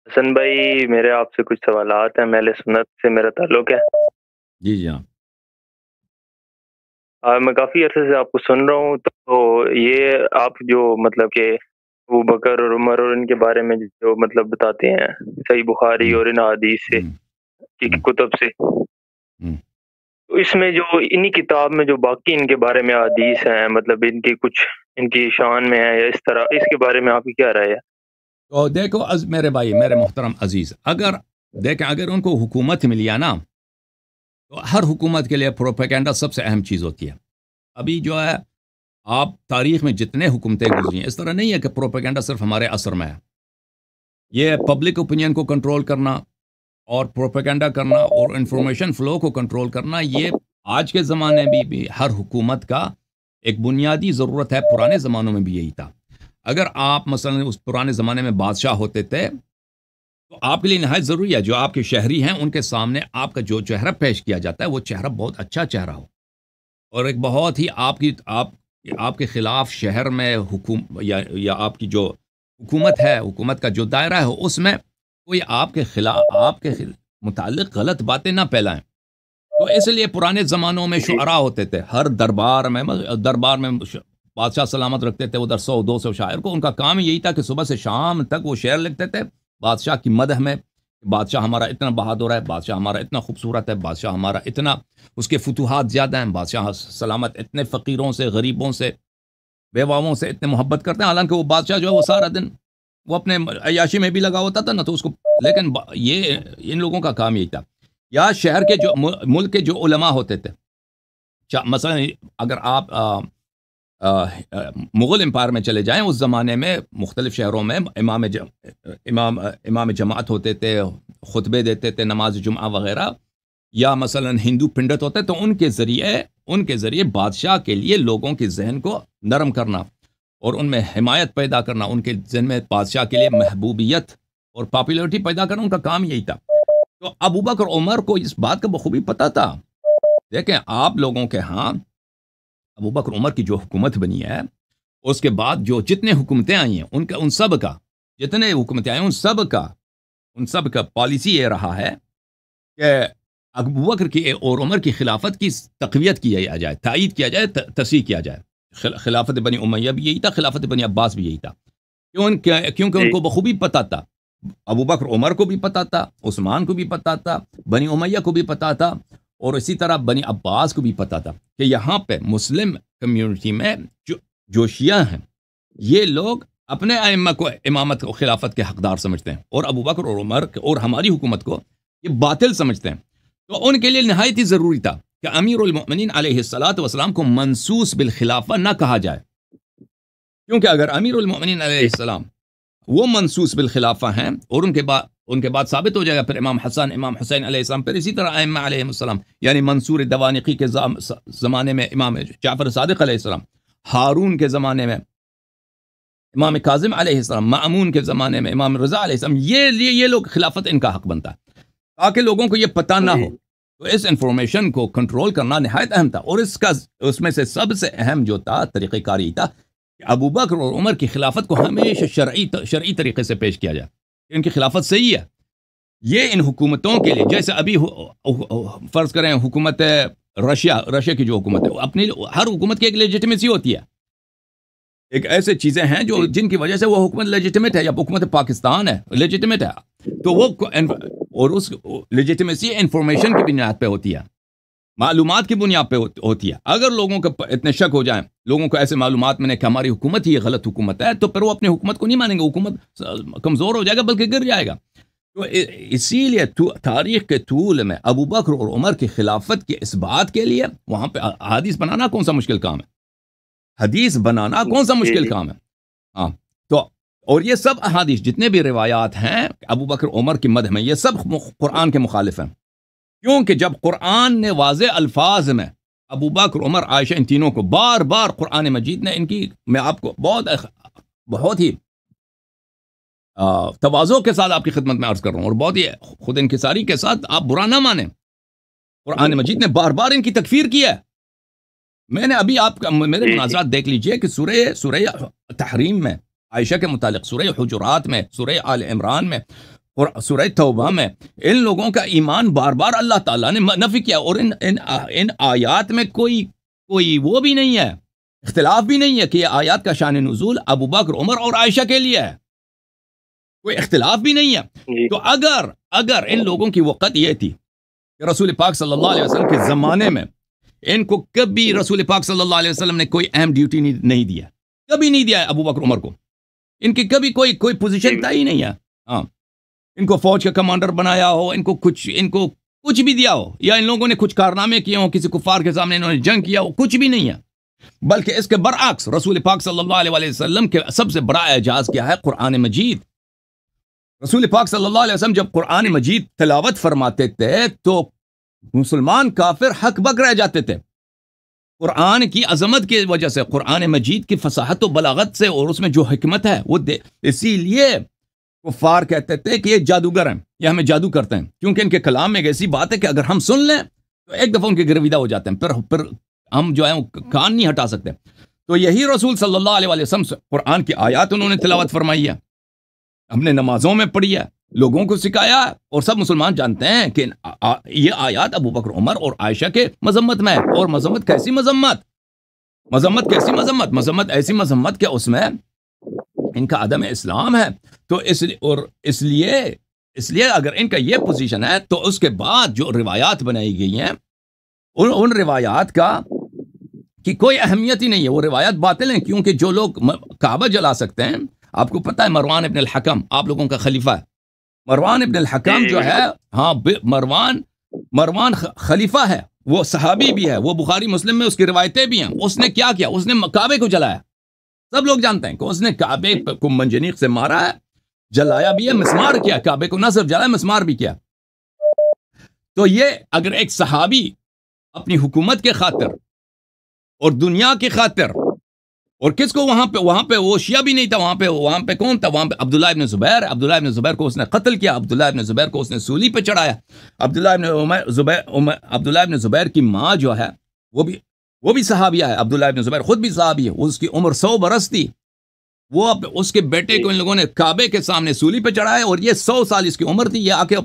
حسن بھائی، میرے آپ سے کچھ سوالات ہیں۔ اہل سنت سے میرا تعلق ہے۔ جی جناب۔ میں کافی عرصے سے آپ کو سن رہا ہوں، تو یہ آپ جو مطلب کہ ابو بکر اور عمر اور ان کے بارے میں جو مطلب بتاتے ہیں صحیح بخاری ہوں، اور ان حدیث سے ہوں، کی ہوں، کتب سے، ہوں۔ تو اس میں جو انہی کتاب میں جو باقی ان کے بارے میں حدیث ہیں، مطلب ان کی کچھ ان کی شان میں ہے یا اس طرح، اس کے بارے میں آپ کی کیا رائے ہے؟ تو دیکھو میرے بھائی، میرے محترم عزیز، اگر ان کو حکومت ملی ہے نا، تو ہر حکومت کے لیے پروپیگنڈا سب سے اہم چیز ہوتی ہے۔ ابھی جو ہے، آپ تاریخ میں جتنے حکومتیں گزری ہیں، اس طرح نہیں ہے کہ پروپیگنڈا صرف ہمارے عصر میں ہے۔ یہ پبلک اوپینین کو کنٹرول کرنا اور پروپیگنڈا کرنا اور انفارمیشن فلو کو کنٹرول کرنا، یہ آج کے زمانے میں بھی ہر حکومت کا ایک بنیادی ضرورت ہے۔ پرانے زمانوں میں بھی یہی تھا۔ اگر آپ مثلا اس پرانے زمانے میں بادشاہ ہوتے تھے، تو آپ کے لیے نہایت ضروری ہے جو آپ کے شہری ہیں ان کے سامنے آپ کا جو چہرہ پیش کیا جاتا ہے وہ چہرہ بہت اچھا چہرہ ہو، اور ایک بہت ہی آپ کے خلاف شہر میں یا آپ کی جو حکومت ہے، حکومت کا جو دائرہ ہے، اس میں کوئی آپ کے خلاف متعلق غلط باتیں نہ پھیلائیں۔ تو اس لیے پرانے زمانوں میں جی شعراء ہوتے تھے، ہر دربار میں بادشاہ سلامت رکھتے تھے ادھر 100 200 شاعر کو۔ ان کا کام یہی تھا کہ صبح سے شام تک وہ شعر لکھتے تھے بادشاہ کی مدح میں۔ بادشاہ ہمارا اتنا بہادر ہے، بادشاہ ہمارا اتنا خوبصورت ہے، بادشاہ ہمارا اتنا، اس کے فتوحات زیادہ ہیں، بادشاہ سلامت اتنے فقیروں سے، غریبوں سے، بیواؤں سے اتنے محبت کرتے ہیں۔ حالانکہ وہ بادشاہ جو ہے وہ سارا دن وہ اپنے عیاشی میں بھی لگا ہوتا تھا نا، تو اس کو، لیکن یہ ان لوگوں کا کام یہی تھا۔ یا شہر کے جو ملک کے جو علماء ہوتے تھے، مثلا اگر آپ مغل امپائر میں چلے جائیں، اس زمانے میں مختلف شہروں میں امام جماعت ہوتے تھے، خطبے دیتے تھے، نماز جمعہ وغیرہ، یا مثلا ہندو پنڈت ہوتے، تو ان کے ذریعے بادشاہ کے لیے لوگوں کے ذہن کو نرم کرنا اور ان میں حمایت پیدا کرنا، ان کے ذہن میں بادشاہ کے لیے محبوبیت اور پاپولرٹی پیدا کرنا، ان کا کام یہی تھا۔ تو ابو بکر عمر کو اس بات کا بخوبی پتہ تھا۔ دیکھیں، آپ لوگوں کے ہاں ابو بکر عمر کی جو حکومت بنی ہے، اس کے بعد جو جتنے حکومتیں آئی ہیں، ان سب کا، جتنے حکومتیں آئی ہیں ان سب کا پالیسی یہ رہا ہے کہ ابو بکر کی اور عمر کی خلافت کی تقویت کیا جائے، تائید کیا جائے، تصحیح کیا جائے۔ خلافت بنی امیہ بھی یہی تھا، خلافت بنی عباس بھی یہی تھا۔ کیونکہ ان جی کو بخوبی پتہ تھا، ابو بکر عمر کو بھی پتہ تھا، عثمان کو بھی پتہ تھا، بنی امیہ کو بھی پتہ تھا، اور اسی طرح بنی عباس کو بھی پتہ تھا کہ یہاں پہ مسلم کمیونٹی میں جو شیعہ ہیں، یہ لوگ اپنے ائمہ کو امامت کو خلافت کے حقدار سمجھتے ہیں، اور ابو بکر اور عمر اور ہماری حکومت کو یہ باطل سمجھتے ہیں۔ تو ان کے لیے نہایت ہی ضروری تھا کہ امیر المؤمنین علیہ الصلاۃ والسلام کو منصوص بالخلافہ نہ کہا جائے، کیونکہ اگر امیر المؤمنین علیہ جی السلام وہ منصوص بالخلافہ ہیں، اور ان کے بعد ثابت ہو جائے گا پھر امام حسن، امام حسین علیہ السلام، پھر اسی طرح ائمہ علیہ السلام، یعنی منصور دوانقی کے زمانے میں امام جعفر صادق علیہ السلام، ہارون کے زمانے میں امام کاظم علیہ السلام، مأمون کے زمانے میں امام رضا علیہ السلام، یہ لوگ خلافت ان کا حق بنتا ہے، تاکہ لوگوں کو یہ پتہ نہ جی ہو۔ تو اس انفارمیشن کو کنٹرول کرنا نہایت اہم تھا، اور اس میں سے سب سے اہم جو تھا طریقہ کار یہ تھا کہ ابو بکر اور عمر کی خلافت کو ہمیشہ شرعی طریقے سے پیش کیا جائے کہ ان کی خلافت صحیح ہے۔ یہ ان حکومتوں کے لیے، جیسے ابھی فرض کریں حکومت رشیا کی جو حکومت ہے، اپنی ہر حکومت کی ایک لیجیٹمیسی ہوتی ہے، ایک ایسے چیزیں ہیں جو جن کی وجہ سے وہ حکومت لیجیٹمیٹ ہے، یا حکومت پاکستان ہے لیجیٹمیٹ ہے، تو وہ اور اس لیجیٹمیسی انفارمیشن کی بنیاد پہ ہوتی ہے، معلومات کی بنیاد پہ ہوتی ہے۔ اگر لوگوں کو اتنے شک ہو جائیں، لوگوں کو ایسے معلومات میں نے کہ ہماری حکومت ہی یہ غلط حکومت ہے، تو پھر وہ اپنی حکومت کو نہیں مانیں گے، حکومت کمزور ہو جائے گا بلکہ گر جائے گا۔ تو اسی لیے تاریخ کے طول میں ابو بکر اور عمر کی خلافت کے اس بات کے لیے وہاں پہ حدیث بنانا کون سا مشکل کام ہے؟ حدیث بنانا کون سا جی مشکل جی کام ہے؟ ہاں، تو اور یہ سب احادیث جتنے بھی روایات ہیں ابو بکر عمر کی مدح میں، یہ سب قرآن کے مخالف ہیں، کیونکہ جب قرآن نے واضح الفاظ میں ابو بکر عمر عائشہ ان تینوں کو بار بار، قرآن مجید نے ان کی، میں آپ کو بہت ہی تواضع کے ساتھ آپ کی خدمت میں عرض کر رہا ہوں، اور بہت ہی خود انکساری کے ساتھ، آپ برا نہ مانیں، قرآن مجید نے بار بار ان کی تکفیر کی ہے۔ میں نے ابھی آپ کا میرے جی جی مناظرات دیکھ لیجئے کہ سورہ تحریم میں عائشہ کے متعلق، سورہ حجرات میں، سورہ آل عمران میں، اور سورہ توبہ میں ان لوگوں کا ایمان بار بار اللہ تعالیٰ نے نفی کیا، اور ان آیات میں کوئی وہ بھی نہیں ہے، اختلاف بھی نہیں ہے کہ یہ آیات کا شان نزول ابو بکر، عمر اور عائشہ کے لیے ہے، کوئی اختلاف بھی نہیں ہے۔ تو اگر ان لوگوں کی وقت یہ تھی کہ رسول پاک صلی اللہ علیہ وسلم کے زمانے میں ان کو کبھی رسول پاک صلی اللہ علیہ وسلم نے کوئی اہم ڈیوٹی نہیں دیا، کبھی نہیں دیا ابو بکر عمر کو، ان کی کبھی کوئی پوزیشن تھا ہی نہیں ہے، ہاں، ان کو فوج کا کمانڈر بنایا ہو، ان کو کچھ بھی دیا ہو، یا ان لوگوں نے کچھ کارنامے کیے ہوں، کسی کفار کے سامنے انہوں نے جنگ کیا ہو، کچھ بھی نہیں ہے، بلکہ اس کے برعکس رسول پاک صلی اللہ علیہ وسلم کے سب سے بڑا اعجاز کیا ہے؟ قرآن مجید۔ رسول پاک صلی اللہ علیہ وسلم جب قرآن مجید تلاوت فرماتے تھے تو مسلمان کافر حق بک رہ جاتے تھے، قرآن کی عظمت کی وجہ سے، قرآن مجید کی فصاحت و بلاغت سے، اور اس میں جو حکمت ہے وہ اسی لیے کفار کہتے تھے کہ یہ جادوگر ہیں، یہ ہمیں جادو کرتے ہیں، کیونکہ ان کے کلام میں ایک ایسی بات ہے کہ اگر ہم سن لیں تو ایک دفعہ ان کے گرویدہ ہو جاتے ہیں، پھر ہم جو ہے کان نہیں ہٹا سکتے۔ تو یہی رسول صلی اللہ علیہ وسلم سے قرآن کی آیات انہوں نے تلاوت فرمائی ہے، ہم نے نمازوں میں پڑھی ہے، لوگوں کو سکھایا، اور سب مسلمان جانتے ہیں کہ یہ آیات ابو بکر عمر اور عائشہ کے مذمت میں ہے۔ اور مذمت کیسی مذمت ایسی مذمت کہ اس میں ان کا عدم اسلام ہے۔ تو اس لیے اگر ان کا یہ پوزیشن ہے تو اس کے بعد جو روایات بنائی گئی ہیں ان روایات کی کوئی اہمیت ہی نہیں ہے، وہ روایات باطل ہیں، کیونکہ جو لوگ کعبہ جلا سکتے ہیں، آپ کو پتہ ہے مروان ابن الحکم آپ لوگوں کا خلیفہ ہے، مروان ابن الحکم جو ہے، ہاں، مروان خلیفہ ہے، وہ صحابی بھی ہے، وہ بخاری مسلم میں اس کی روایتیں بھی ہیں۔ اس نے کیا کیا؟ اس نے کعبے کو جلایا، سب لوگ جانتے ہیں کہ اس نے کعبے کو منجنیق سے مارا ہے، جلایا بھی ہے، مسمار کیا کعبے کو، نہ صرف جلایا مسمار بھی کیا۔ تو یہ اگر ایک صحابی اپنی حکومت کے خاطر اور دنیا کی خاطر، اور کس کو وہاں پہ وہ شیعہ بھی نہیں تھا، وہاں پہ کون تھا؟ وہاں پہ عبداللہ ابن زبیر کو اس نے قتل کیا، عبداللہ ابن زبیر کو اس نے سولی پہ چڑھایا۔ عبداللہ ابن زبیر کی ماں جو ہے وہ بھی صحابیہ ہے، عبداللہ ابن زبیر خود بھی صحابی ہے، اس کی عمر 100 برس تھی، وہ اس کے بیٹے کو ان لوگوں نے کعبے کے سامنے سولی پہ چڑھایا، اور یہ 100 سال اس کی عمر تھی، یہ آ کے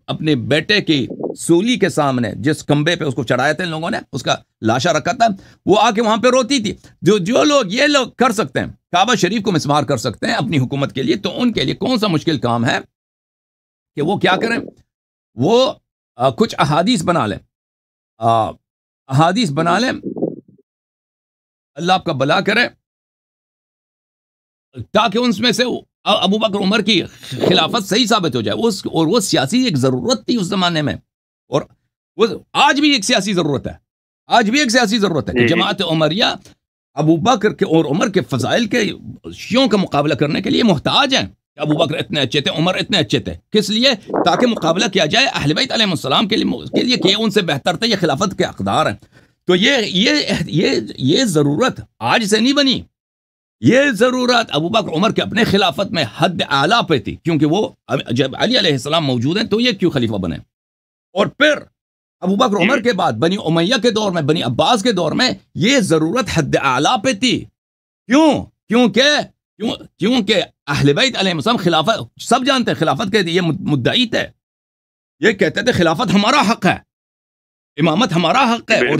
اپنے بیٹے کی سولی کے سامنے جس کمبے پہ اس کو چڑھایا تھا ان لوگوں نے، اس کا لاشا رکھا تھا، وہ آ کے وہاں پہ روتی تھی۔ جو لوگ یہ لوگ کر سکتے ہیں، کعبہ شریف کو مسمار کر سکتے ہیں اپنی حکومت کے لیے، تو ان کے لیے کون سا مشکل کام ہے کہ وہ کیا کریں؟ وہ کچھ احادیث بنا لیں، اللہ آپ کا بلا کرے، تاکہ ان میں سے ابو بکر عمر کی خلافت صحیح ثابت ہو جائے، اور وہ سیاسی ایک ضرورت تھی اس زمانے میں، اور وہ آج بھی ایک سیاسی ضرورت ہے، کہ جماعت عمریہ ابو بکر کے اور عمر کے فضائل کے شیعوں کا مقابلہ کرنے کے لیے محتاج ہیں۔ ابو بکر اتنے اچھے تھے، عمر اتنے اچھے تھے، کس لیے؟ تاکہ مقابلہ کیا جائے اہل بیت علیہ السلام کے لیے کہ ان سے بہتر تھے، یہ خلافت کے حقدار ہیں۔ تو یہ ضرورت آج سے نہیں بنی، یہ ضرورت ابو بکر عمر کے اپنے خلافت میں حد اعلیٰ پہ تھی، کیونکہ وہ جب علی علیہ السلام موجود ہیں تو یہ کیوں خلیفہ بنے؟ اور پھر ابو بکر عمر کے بعد بنی امیہ کے دور میں، بنی عباس کے دور میں یہ ضرورت حد اعلیٰ پہ تھی۔ کیونکہ اہل بیت علیہ السلام خلافت، سب جانتے ہیں خلافت کے یہ مدعی تھے، یہ کہتے تھے خلافت ہمارا حق ہے، امامت ہمارا حق ہے، اور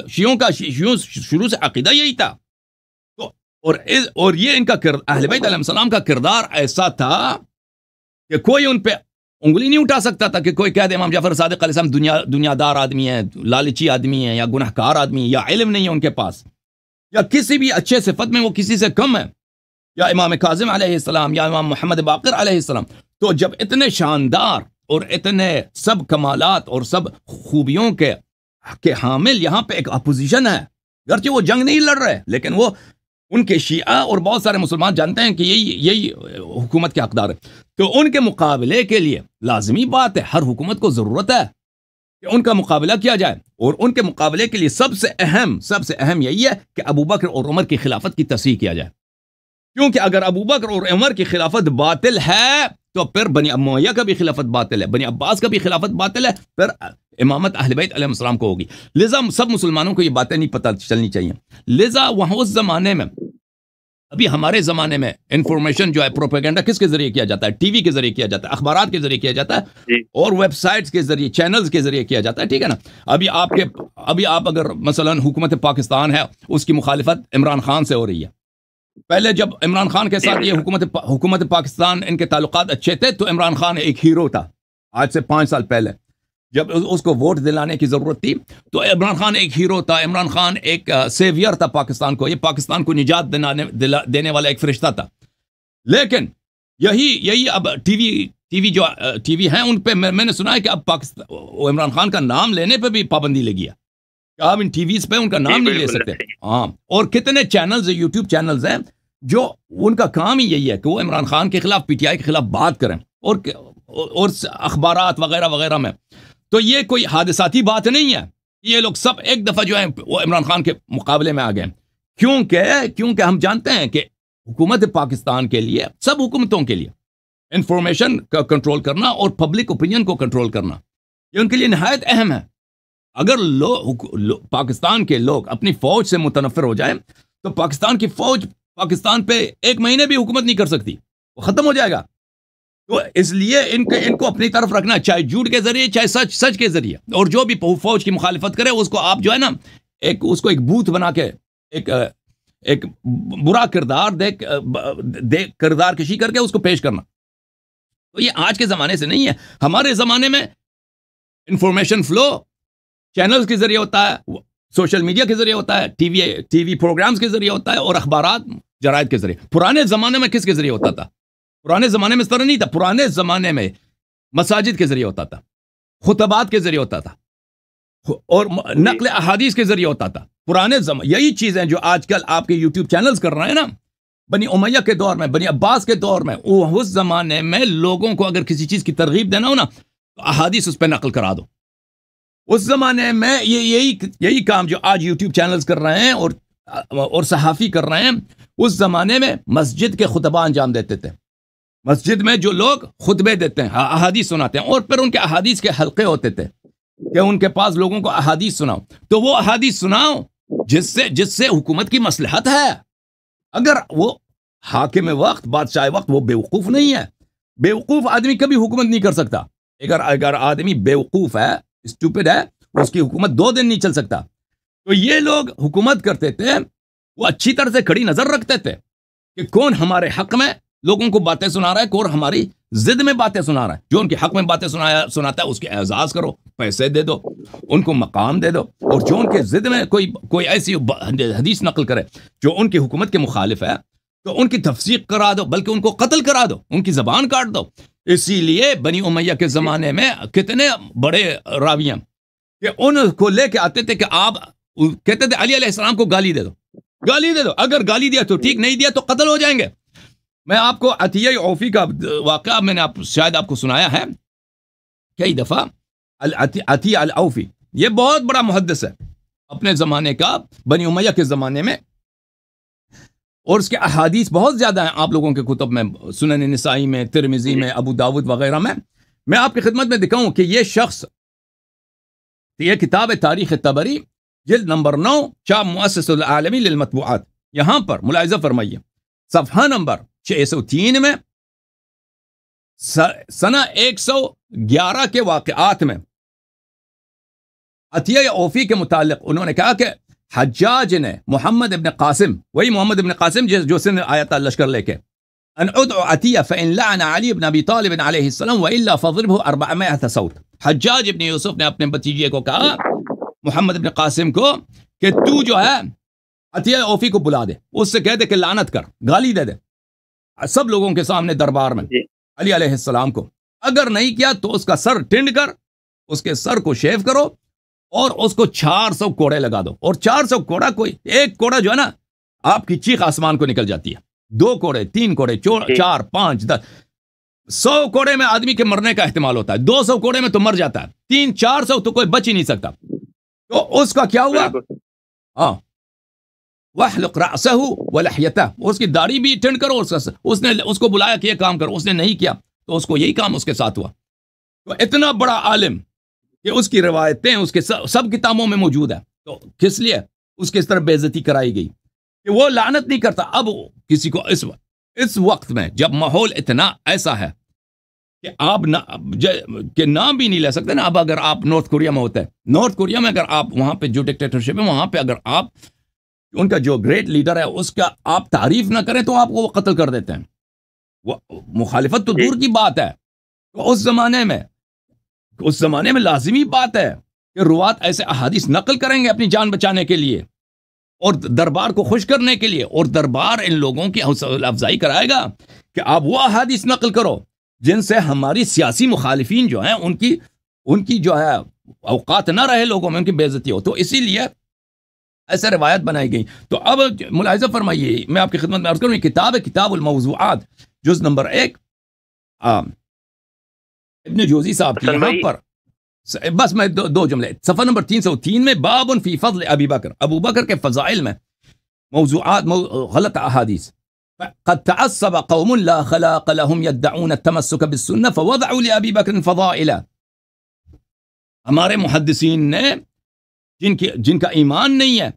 شیعوں کا شروع سے عقیدہ یہی تھا۔ اور یہ ان کا اہل بیت علیہ السلام کا کردار ایسا تھا کہ کوئی ان پہ انگلی نہیں اٹھا سکتا تھا، کہ کوئی کہہ دے امام جعفر صادق علیہ السلام دنیا دار آدمی ہے، لالچی آدمی ہے، یا گناہ کار آدمی ہے، یا علم نہیں ہے ان کے پاس، یا کسی بھی اچھے صفت میں وہ کسی سے کم ہے، یا امام کاظم علیہ السلام، یا امام محمد باقر علیہ السلام۔ تو جب اتنے شاندار اور اتنے سب کمالات اور سب خوبیوں کے حامل یہاں پہ ایک اپوزیشن ہے، گرچہ وہ جنگ نہیں لڑ رہے، لیکن وہ ان کے شیعہ اور بہت سارے مسلمان جانتے ہیں کہ یہی حکومت کے حقدار ہے، تو ان کے مقابلے کے لیے لازمی بات ہے، ہر حکومت کو ضرورت ہے کہ ان کا مقابلہ کیا جائے، اور ان کے مقابلے کے لیے سب سے اہم یہی ہے کہ ابو بکر اور عمر کی خلافت کی تصحیح کیا جائے، کیونکہ اگر ابو بکر اور عمر کی خلافت باطل ہے تو پھر بنی امیہ کا بھی خلافت باطل ہے، بنی عباس کا بھی خلافت باطل ہے، پھر امامت اہل بیت علیہ السلام کو ہوگی۔ لذا سب مسلمانوں کو یہ باتیں نہیں پتہ چلنی چاہیے۔ لذا وہاں اس زمانے میں ابھی ہمارے زمانے میں انفارمیشن جو ہے پروپیگنڈا کس کے ذریعے کیا جاتا ہے؟ ٹی وی کے ذریعے کیا جاتا ہے، اخبارات کے ذریعے کیا جاتا ہے، اور ویب سائٹس کے ذریعے، چینلز کے ذریعے کیا جاتا ہے، ٹھیک ہے نا؟ ابھی آپ اگر مثلا حکومت پاکستان ہے، اس کی مخالفت عمران خان سے ہو رہی ہے. پہلے جب عمران خان کے ساتھ یہ حکومت پاکستان ان کے تعلقات اچھے تھے تو عمران خان ایک ہیرو تھا. آج سے 5 سال پہلے جب اس کو ووٹ دلانے کی ضرورت تھی تو عمران خان ایک ہیرو تھا. عمران خان ایک سیویئر تھا پاکستان کو، یہ پاکستان کو نجات دینے والا ایک فرشتہ تھا. لیکن یہی اب ٹی وی ہیں، ان پہ میں نے سنا ہے کہ اب عمران خان کا نام لینے پہ بھی پابندی لگی ہے کہ آپ ان ٹی ویز پہ ان کا نام نہیں لے سکتے. ہاں، اور کتنے چینلز ہیں، یوٹیوب چینلز ہیں جو ان کا کام ہی یہی ہے کہ وہ عمران خان کے خلاف، پی ٹی آئی کے خلاف بات کریں، اور اخبارات وغیرہ وغیرہ میں. تو یہ کوئی حادثاتی بات نہیں ہے، یہ لوگ سب ایک دفعہ جو ہے وہ عمران خان کے مقابلے میں آ گئے. کیونکہ ہم جانتے ہیں کہ حکومت پاکستان کے لیے، سب حکومتوں کے لیے، انفارمیشن کا کنٹرول کرنا اور پبلک اوپینین کو کنٹرول کرنا یہ ان کے لیے نہایت اہم ہے. اگر پاکستان کے لوگ اپنی فوج سے متنفر ہو جائیں تو پاکستان کی فوج پاکستان پہ 1 مہینے بھی حکومت نہیں کر سکتی، وہ ختم ہو جائے گا. تو اس لیے ان کو اپنی طرف رکھنا، چاہے جھوٹ کے ذریعے چاہے سچ کے ذریعے. اور جو بھی فوج کی مخالفت کرے اس کو آپ جو ہے نا اس کو ایک بوت بنا کے ایک برا کردار کشی کر کے اس کو پیش کرنا. تو یہ آج کے زمانے سے نہیں ہے. ہمارے زمانے میں انفارمیشن فلو چینلز کے ذریعے ہوتا ہے، سوشل میڈیا کے ذریعے ہوتا ہے، ٹی وی پروگرامز کے ذریعے ہوتا ہے، اور اخبارات جرائد کے ذریعے. پرانے زمانے میں کس کے ذریعے ہوتا تھا؟ پرانے زمانے میں اس طرح نہیں تھا. پرانے زمانے میں مساجد کے ذریعے ہوتا تھا، خطبات کے ذریعے ہوتا تھا، اور نقل احادیث کے ذریعے ہوتا تھا. پرانے یہی چیزیں جو آج کل آپ کے یوٹیوب چینلز کر رہے ہیں نا، بنی امیہ کے دور میں، بنی عباس کے دور میں، اس زمانے میں لوگوں کو اگر کسی چیز کی ترغیب دینا ہو نا تو احادیث اس پہ نقل کرا دو. اس زمانے میں یہی کام جو آج یوٹیوب چینلز کر رہے ہیں اور صحافی کر رہے ہیں، اس زمانے میں مسجد کے خطبہ انجام دیتے تھے. مسجد میں جو لوگ خطبے دیتے ہیں، احادیث سناتے ہیں، اور پھر ان کے احادیث کے حلقے ہوتے تھے کہ ان کے پاس لوگوں کو احادیث سناؤ. تو وہ احادیث سناؤ جس سے حکومت کی مصلحت ہے. اگر وہ حاکم وقت، بادشاہ وقت، وہ بیوقوف نہیں ہے. بیوقوف آدمی کبھی حکومت نہیں کر سکتا. اگر آدمی بیوقوف ہے، اسٹوپڈ ہے، اس کی حکومت 2 دن نہیں چل سکتا. تو یہ لوگ حکومت کرتے تھے، وہ اچھی طرح سے کھڑی نظر رکھتے تھے کہ کون ہمارے حق میں لوگوں کو باتیں سنا رہا ہے، کون ہماری ضد میں باتیں سنا رہا ہے. جو ان کے حق میں باتیں سناتا ہے اس کے اعزاز کرو، پیسے دے دو، ان کو مقام دے دو. اور جو ان کے ضد میں کوئی ایسی حدیث نقل کرے جو ان کی حکومت کے مخالف ہے تو ان کی تفسیق کرا دو، بلکہ ان کو قتل کرا دو، ان کی زبان کاٹ دو. اسی لیے بنی امیہ کے زمانے میں کتنے بڑے راویاں کہ ان کو لے کے آتے تھے کہ آپ کہتے تھے علی علیہ السلام کو گالی دے دو، اگر گالی دیا تو ٹھیک، نہیں دیا تو قتل ہو جائیں گے. میں آپ کو عطیہ عوفی کا واقعہ میں نے شاید آپ کو سنایا ہے کئی دفعہ. عطیہ العوفی یہ بہت بڑا محدث ہے اپنے زمانے کا، بنی امیہ کے زمانے میں، اور اس کے احادیث بہت زیادہ ہیں آپ لوگوں کے کتب میں، سنن نسائی میں، ترمذی میں، ابو داود وغیرہ میں. میں آپ کی خدمت میں دکھاؤں کہ یہ شخص، یہ کتاب تاریخ طبری جلد نمبر 9، چاپ مؤسس العالمی للمطبوعات. یہاں پر ملاحظہ فرمائیے صفحہ نمبر 603 میں سنہ 111 کے واقعات میں عطیہ عوفی کے متعلق انہوں نے کہا کہ حجاج نے محمد ابن قاسم، وہی محمد ابن قاسم جو سن آیا تھا لشکر لے کے، ان ادعو عطیہ فإن لعن علی ابن ابی طالب علیہ السلام وإلا فضربه 400 صوت. حجاج ابن یوسف نے اپنے بتیجے کو کہا، محمد ابن قاسم کو، کہ تو جو ہے عطیہ عوفی کو بلا دے، اس سے کہہ دے کہ لعنت کر، گالی دے دے سب لوگوں کے سامنے دربار میں علی علیہ السلام کو. اگر نہیں کیا تو اس کا سر ٹنڈ کر، اس کے سر کو شیو کرو اور اس کو 400 کوڑے لگا دو. اور 400 کوڑا، کوئی ایک کوڑا جو ہے نا آپ کی چیخ آسمان کو نکل جاتی ہے. 2 کوڑے، 3 کوڑے، 4، 5، 10، 100 کوڑے میں آدمی کے مرنے کا احتمال ہوتا ہے. 200 کوڑے میں تو مر جاتا ہے. 300-400 تو کوئی بچ ہی نہیں سکتا. تو اس کا کیا ہوا؟ ہاں، وَحْلُقْ رَأْسَهُ وَلَحْيَتَهُ، اس کی داڑھی بھی ٹنڈ کرو. اس نے اس کو بلایا کہ یہ کام کرو، اس نے نہیں کیا تو اس کو یہی کام اس کے ساتھ ہوا. تو اتنا بڑا عالم کہ اس کی روایتیں اس کے سب کتابوں میں موجود ہے، تو کس لیے اس کی اس طرح بے عزتی کرائی گئی؟ کہ وہ لعنت نہیں کرتا. اب کسی کو اس وقت میں جب ماحول اتنا ایسا ہے کہ آپ کہ نام بھی نہیں لے سکتے نا. اب اگر آپ نارتھ کوریا میں ہوتے ہیں, نارتھ کوریا میں اگر آپ وہاں پہ جو ڈکٹیٹرشپ ہے وہاں پہ اگر آپ ان کا جو گریٹ لیڈر ہے اس کا آپ تعریف نہ کریں تو آپ کو وہ قتل کر دیتے ہیں. وہ مخالفت تو دور کی بات ہے. تو اس زمانے میں لازمی بات ہے کہ روات ایسے احادیث نقل کریں گے اپنی جان بچانے کے لیے اور دربار کو خوش کرنے کے لیے, اور دربار ان لوگوں کی حوصلہ افزائی کرائے گا کہ آپ وہ احادیث نقل کرو جن سے ہماری سیاسی مخالفین جو ہیں ان کی جو ہے اوقات نہ رہے, لوگوں میں ان کی بے عزتی ہو. تو اسی لیے ایسے روایت بنائی گئی. تو اب ملاحظہ فرمائیے, میں آپ کی خدمت میں عرض کروں, یہ کتاب ہے کتاب الموضوعات, جز نمبر 1, ابن جوزی صاحب کی. یہاں پر بس میں دو جملے, صفحہ نمبر 303 میں باب فی فضل ابی بکر, ابو بکر کے فضائل میں موضوعات غلط احادیث. قد تعصب قوم لا خلاق لهم يدعون التمسك بالسنة فوضعوا لأبي بكر فضائلا. ہمارے محدثین نے جن کا ایمان نہیں ہے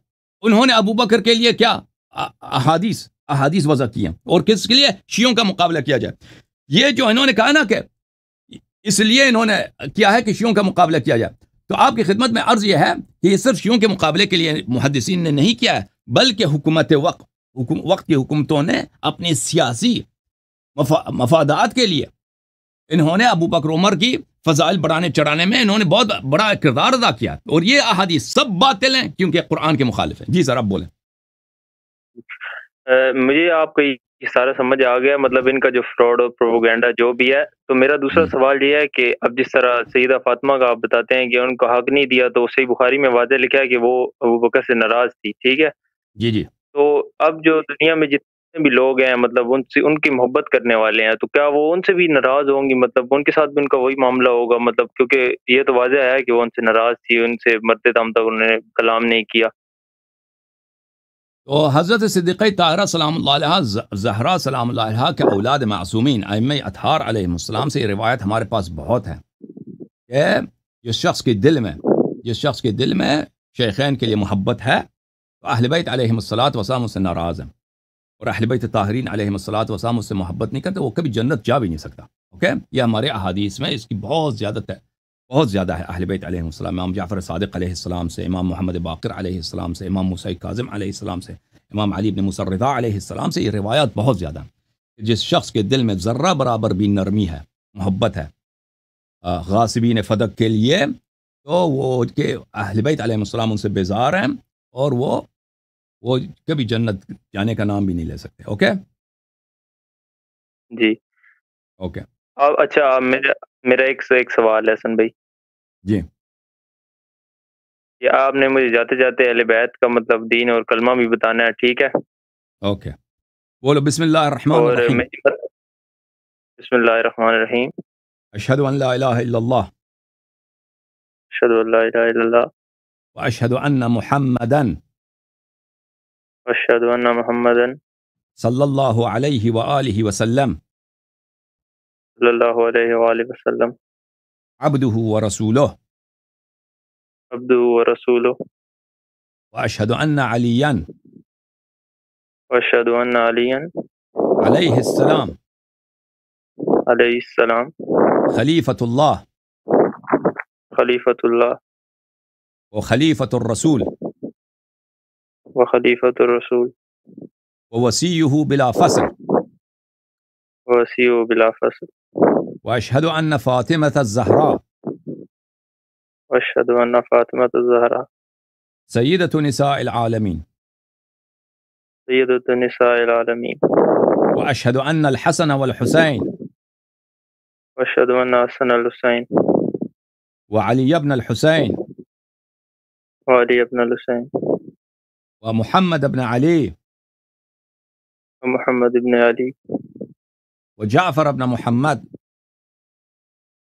انہوں نے ابو بکر کے لیے کیا احادیث وضع کی ہیں, اور کس کے لیے؟ شیعوں کا مقابلہ کیا جائے. یہ جو انہوں نے کہا نا کہ اس لیے انہوں نے کیا ہے کہ شیعوں کا مقابلہ کیا جائے, تو آپ کی خدمت میں عرض یہ ہے کہ یہ صرف شیعوں کے مقابلے کے لیے محدثین نے نہیں کیا ہے, بلکہ حکومت وقت کی حکومتوں نے اپنی سیاسی مفادات کے لیے انہوں نے ابو بکر عمر کی فضائل بڑھانے چڑھانے میں انہوں نے بہت بڑا کردار ادا کیا, اور یہ احادیث سب باطل ہیں کیونکہ قرآن کے مخالف ہیں. جی سر آپ بولیں. مجھے آپ کا یہ سارا سمجھ آ گیا, مطلب ان کا جو فراڈ اور پروپیگنڈا جو بھی ہے. تو میرا دوسرا سوال یہ ہے کہ اب جس طرح سیدہ فاطمہ کا آپ بتاتے ہیں کہ ان کو حق نہیں دیا, تو صحیح بخاری میں واضح لکھا ہے کہ وہ ابو بکر سے ناراض تھی, ٹھیک ہے. جی جی. تو اب جو دنیا میں جتنے بھی لوگ ہیں مطلب ان کی محبت کرنے والے ہیں, تو کیا وہ ان سے بھی ناراض ہوں گی؟ مطلب ان کے ساتھ بھی ان کا وہی معاملہ ہوگا؟ مطلب کیونکہ یہ تو واضح ہے کہ وہ ان سے ناراض تھی, ان سے مرتے دم تک انہوں نے کلام نہیں کیا. تو حضرت صدیقہ طاہرہ سلام اللہ علیہ, زہرا سلام اللہ علیہ کے اولاد معصومین ائمہ اطہار علیہ السلام سے یہ روایت ہمارے پاس بہت ہے کہ جس شخص کے دل میں شیخین کے لیے محبت ہے تو اہل بیت علیہم الصلوۃ والسلام اس سے ناراض ہیں, اور اہل بیت طاہرین علیہم الصلوۃ والسلام اس سے محبت نہیں کرتے, وہ کبھی جنت جا بھی نہیں سکتا. اوکے, یہ ہمارے احادیث میں اس کی بہت زیادہ ہے. اہل بیت علیہ السلام, امام جعفر صادق علیہ السلام سے, امام محمد باقر علیہ السلام سے, امام موسیٰ کاظم علیہ السلام سے, امام علی بن موسیٰ الرضا علیہ السلام سے, یہ روایات بہت زیادہ ہیں. جس شخص کے دل میں ذرہ برابر بھی نرمی ہے, محبت ہے غاصبین فدق کے لیے, تو وہ کہ اہل بیت علیہ السلام ان سے بیزار ہیں, اور وہ کبھی جنت جانے کا نام بھی نہیں لے سکتے. اوکے جی اوکے. اچھا, میرا ایک سوال ہے حسن بھائی. جی. یہ آپ نے مجھے جاتے جاتے اہل بیت کا مطلب دین اور کلمہ بھی بتانا ہے, ٹھیک ہے؟ اوکے, بولو بسم اللہ الرحمن الرحیم. بسم اللہ الرحمن الرحیم. اشہد ان لا الہ الا اللہ, اشہد ان لا الہ الا اللہ, واشہد ان محمدا اشہد ان محمدا صلی اللہ علیہ وآلہ وسلم صلی اللہ علیہ وآلہ وسلم عبدہ ورسولہ عبدہ ورسولہ واشہد ان علیا واشہد ان علیا علیہ السلام علیہ السلام خلیفۃ اللہ خلیفۃ اللہ وخلیفۃ الرسول وخلیفۃ الرسول ووسیہ بلا فصل وسیع بلا فصل واشہد ان فاطمۃ الزہراء واشہد ان فاطمۃ الزہراء سیدۃ نساء العالمین سیدۃ نساء العالمین واشہد ان الحسن والحسین واشہد ان حسن الحسین وعلی ابن الحسین وعلی ابن الحسین ومحمد ابن علی ومحمد ابن علی وجعفر ابن محمد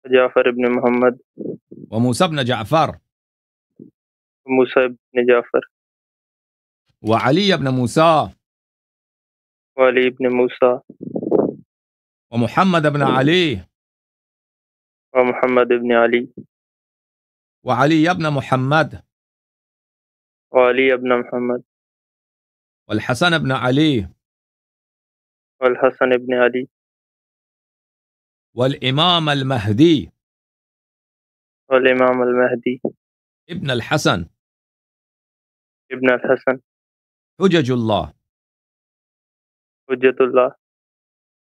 جعفر ابن محمد وموسى ابن جعفر موسیٰ ابن جعفر وعلي ابن موسى وعلی ابن موسیٰ ومحمد ابن علي ومحمد ابن علی وعلي ابن محمد وعلی ابن محمد والحسن ابن علي والحسن ابن علي والإمام المهدي والإمام المهدي ابن الحسن ابن الحسن حجج الله حجة الله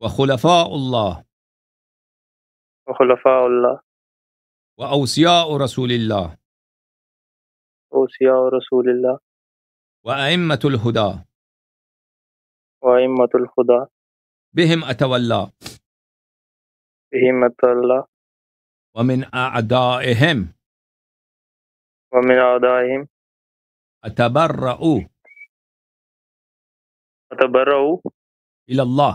وخلفاء الله وخلفاء الله وأوصياء رسول الله أوصياء رسول الله وأئمة الهدى وأئمة الهدى بهم أتولى بهم أتولى ومن أعدائهم ومن أعدائهم أتبرأ أتبرأ إلى الله.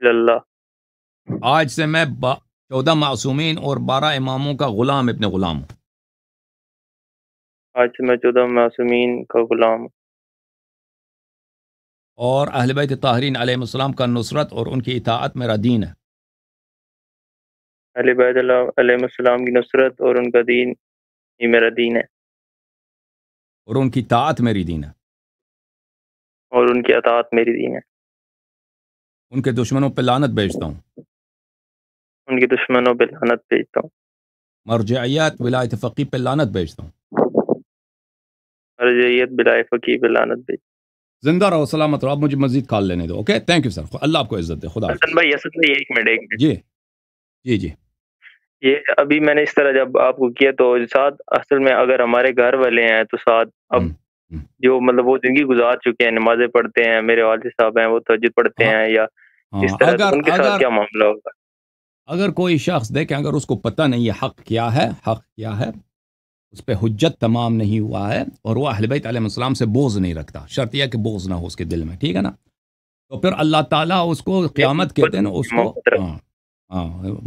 إلى الله. آج سے میں 14 معصومین اور 12 اماموں کا غلام ابن غلام ہوں. آج سے میں 14 معصومین کا غلام ہوں اور اہل بیت طاہرین علیہ السلام کا نصرت اور ان کی اطاعت میرا دین ہے. اہل بیت علیہ السلام کی نصرت اور ان کا دین یہ میرا دین ہے. اور ان کی اطاعت میری دین ہے. اور ان کی اطاعت میری دین ہے. ان کے دشمنوں پہ لعنت بھیجتا ہوں. ان کے دشمنوں پہ لعنت بھیجتا ہوں. مرجعیت ولایت فقیہ پہ لعنت بھیجتا ہوں. مرجعیت ولایت فقیہ پہ لعنت بھیجتا ہوں. زندہ رہو، سلامت رہو. آپ مجھے مزید کال لینے دو. Okay, thank you sir. Allah آپ کو عزت دے. خدا حسن بھائی، حسن بھائی ایک منٹ. جی جی جی. یہ ابھی میں نے اس طرح جب آپ کو کیا تو ساتھ اصل میں اگر ہمارے گھر والے ہیں تو ساتھ اب جو مطلب وہ زندگی گزار چکے ہیں، نمازیں پڑھتے ہیں، میرے والد صاحب ہیں وہ تہجد پڑھتے ہیں یا اس طرح، ان کے ساتھ کیا معاملہ ہوگا؟ اگر کوئی شخص دیکھیں، اگر اس کو پتہ نہیں ہے حق کیا ہے، اس پہ حجت تمام نہیں ہوا ہے اور وہ اہل بیت علیہ السلام سے بغض نہیں رکھتا، شرط یہ کہ بغض نہ ہو اس کے دل میں، ٹھیک ہے نا، تو پھر اللہ تعالیٰ اس کو قیامت کے دن اس کو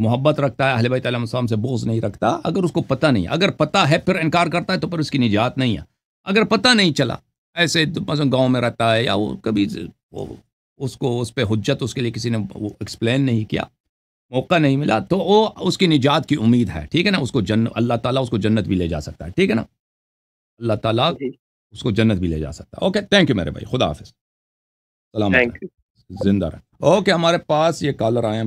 محبت رکھتا ہے، اہل بیت علیہ السلام سے بغض نہیں رکھتا. اگر اس کو پتہ نہیں، اگر پتہ ہے پھر انکار کرتا ہے تو پھر اس کی نجات نہیں ہے. اگر پتہ نہیں چلا، ایسے مثلا گاؤں میں رہتا ہے یا وہ کبھی اس کو اس پہ حجت اس کے لیے کسی نے ایکسپلین نہیں کیا، موقع نہیں ملا، تو وہ اس کی نجات کی امید ہے، ٹھیک ہے نا. اس کو اللہ تعالیٰ اس کو جنت بھی لے جا سکتا ہے، ٹھیک ہے نا. اللہ تعالیٰ اس کو جنت بھی لے جا سکتا ہے. اوکے، تھینک یو میرے بھائی. خدا حافظ. سلام. زندہ رہے. اوکے، ہمارے پاس یہ کالر آئے ہیں.